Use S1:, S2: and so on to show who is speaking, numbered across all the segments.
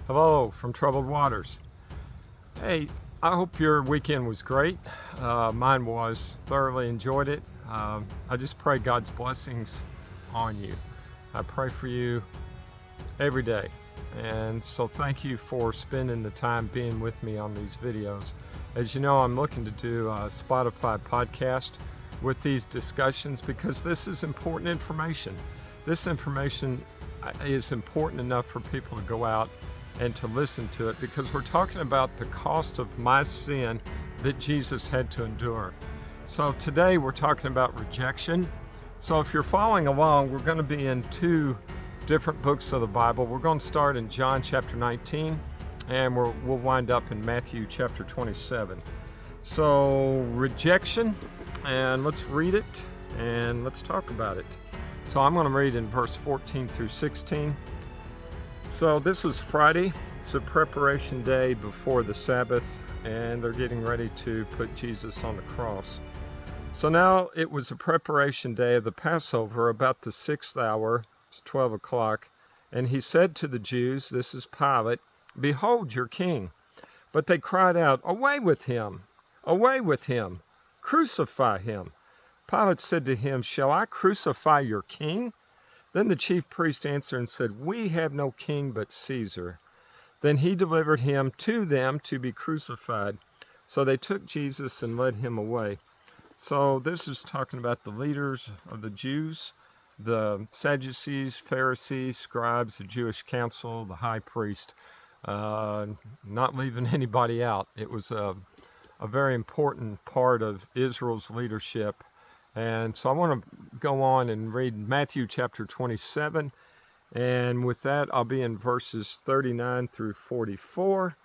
S1: Hello from Troubled Waters. Hey, I hope your weekend was great. Mine was. Thoroughly enjoyed it. I just pray God's blessings on you. I pray for you every day. And so thank you for spending the time being with me on these videos. As you know, I'm looking to do a Spotify podcast with these discussions because this is important information. This information is important enough for people to go out and to listen to it, because we're talking about the cost of my sin that Jesus had to endure. So today we're talking about rejection. So if you're following along, we're going to be in two different books of the Bible. We're going to start in John chapter 19, and we'll wind up in Matthew chapter 27. So rejection, and let's read it and let's talk about it. So I'm going to read in verse 14 through 16. So this was Friday. It's the preparation day before the Sabbath, and they're getting ready to put Jesus on the cross. So now it was a preparation day of the Passover, about the 6th hour. It's 12 o'clock. And he said to the Jews, this is Pilate, "Behold your king." But they cried out, "Away with him! Away with him! Crucify him!" Pilate said to him, "Shall I crucify your king?" Then the chief priest answered and said, "We have no king but Caesar." Then he delivered him to them to be crucified. So they took Jesus and led him away. So this is talking about the leaders of the Jews, the Sadducees, Pharisees, scribes, the Jewish council, the high priest, not leaving anybody out. It was a very important part of Israel's leadership. And so I want to go on and read Matthew chapter 27. And with that, I'll be in verses 39 through 44.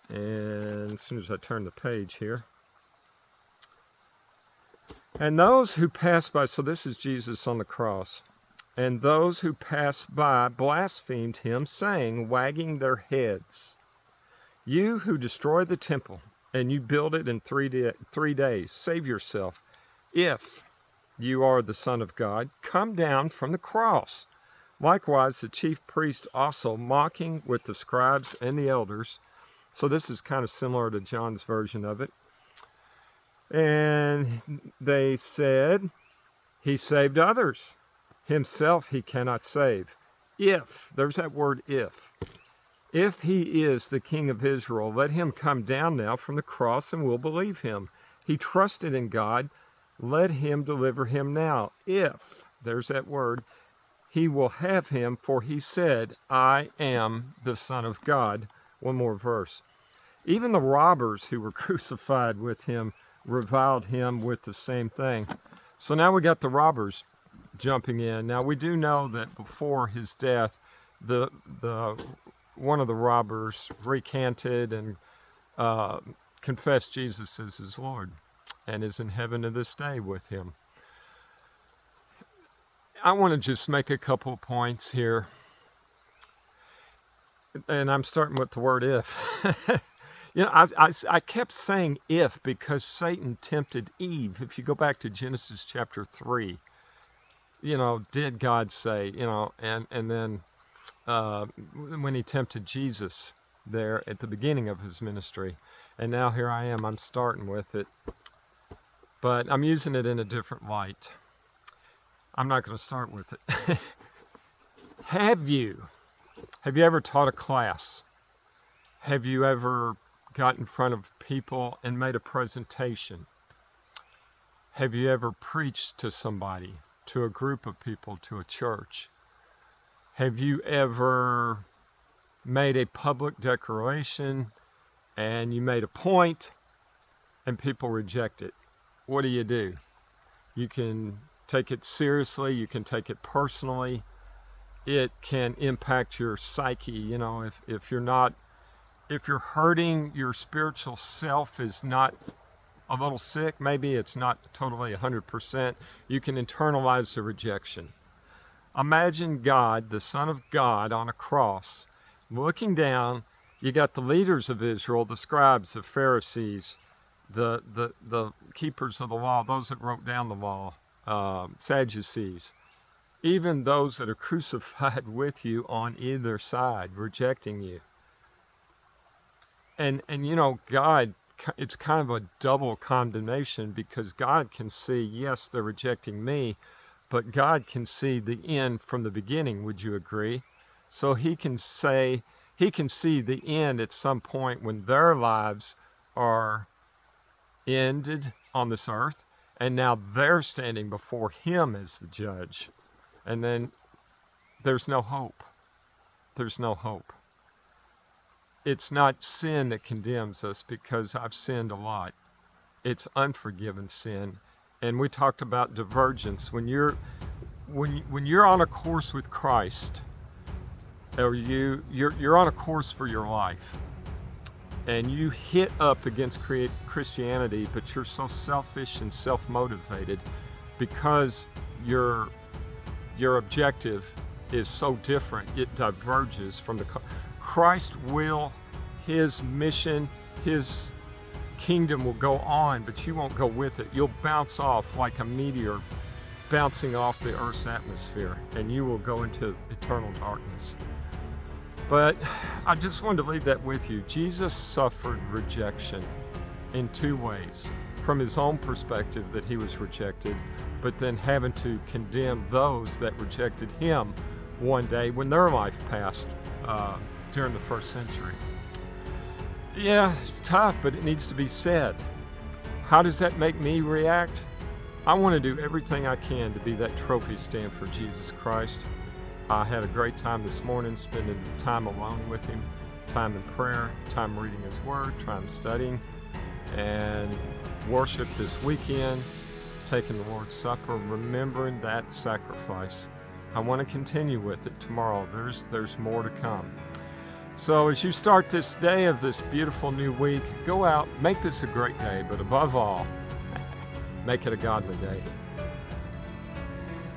S1: And as soon as I turn the page here. And those who passed by, so this is Jesus on the cross. And those who passed by blasphemed him, saying, wagging their heads, "You who destroy the temple, and you build it in 3 days, save yourself. If you are the Son of God, come down from the cross." Likewise, the chief priest also, mocking with the scribes and the elders. So this is kind of similar to John's version of it. And they said, "He saved others. Himself he cannot save. If," there's that word if he is the King of Israel, let him come down now from the cross and we'll believe him. He trusted in God. Let him deliver him now. If, there's that word, he will have him, for he said, "I am the Son of God." One more verse. Even the robbers who were crucified with him reviled him with the same thing. So now we got the robbers jumping in. Now we do know that before his death, the one of the robbers recanted and confessed Jesus as his Lord, and is in heaven to this day with him. I want to just make a couple of points here. And I'm starting with the word if. I kept saying if because Satan tempted Eve. If you go back to Genesis chapter 3, did God say, and then when he tempted Jesus there at the beginning of his ministry. And now here I am, I'm starting with it. But I'm using it in a different light. I'm not going to start with it. Have you ever taught a class? Have you ever got in front of people and made a presentation? Have you ever preached to somebody, to a group of people, to a church? Have you ever made a public declaration and you made a point and people reject it? What do? You can take it seriously, you can take it personally. It can impact your psyche. If you're hurting, your spiritual self is not a little sick, maybe it's not totally 100%, you can internalize the rejection. Imagine God, the Son of God, on a cross, looking down. You got the leaders of Israel, the scribes, the Pharisees, the keepers of the law, those that wrote down the law, Sadducees. even those that are crucified with you on either side, rejecting you. And you know, God, it's kind of a double condemnation, because God can see, yes, they're rejecting me, but God can see the end from the beginning. Would you agree? So he can see the end at some point when their lives are ended on this earth, and now they're standing before him as the judge. And then there's no hope. There's no hope. It's not sin that condemns us, because I've sinned a lot. It's unforgiven sin. And we talked about divergence. When you're on a course with Christ, or you're on a course for your life, and you hit up against Christianity, but you're so selfish and self-motivated because your objective is so different, it diverges from the Christ will, his mission, his kingdom will go on, but you won't go with it. You'll bounce off like a meteor bouncing off the earth's atmosphere, and you will go into eternal darkness. But I just wanted to leave that with you. Jesus suffered rejection in two ways. From his own perspective, that he was rejected, but then having to condemn those that rejected him one day when their life passed during the first century. Yeah, it's tough, but it needs to be said. How does that make me react? I want to do everything I can to be that trophy stand for Jesus Christ. I had a great time this morning, spending time alone with him, time in prayer, time reading his word, time studying, and worship this weekend, taking the Lord's Supper, remembering that sacrifice. I want to continue with it tomorrow. There's more to come. So as you start this day of this beautiful new week, go out, make this a great day, but above all, make it a godly day.